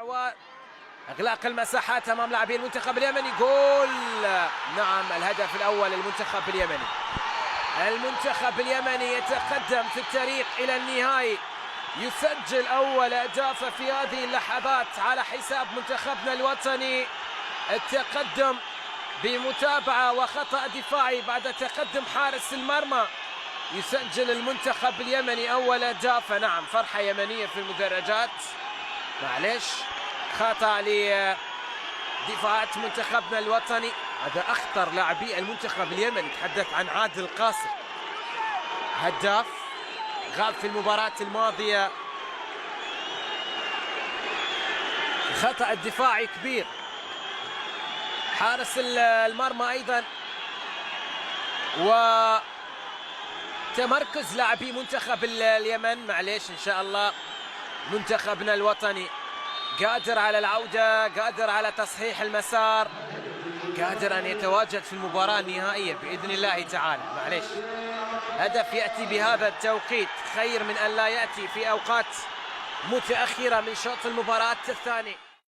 وإغلاق المساحات أمام لاعبي المنتخب اليمني. جول، نعم، الهدف الأول للمنتخب اليمني. المنتخب اليمني يتقدم في التاريخ إلى النهائي، يسجل أول أهداف في هذه اللحظات على حساب منتخبنا الوطني. التقدم بمتابعة وخطأ دفاعي بعد تقدم حارس المرمى، يسجل المنتخب اليمني أول أهداف. نعم، فرحة يمنية في المدرجات. معلش، خطأ لدفاعات منتخبنا الوطني. هذا أخطر لاعبي المنتخب اليمني، تحدث عن عادل القاسم، هداف غاب في المباراة الماضية. خطأ الدفاعي كبير، حارس المرمى أيضا، وتمركز لاعبي منتخب اليمن. معليش، إن شاء الله منتخبنا الوطني قادر على العودة، قادر على تصحيح المسار، قادر أن يتواجد في المباراة النهائية بإذن الله تعالى. معليش، هدف يأتي بهذا التوقيت خير من أن لا يأتي في أوقات متأخرة من شوط المباراة الثاني.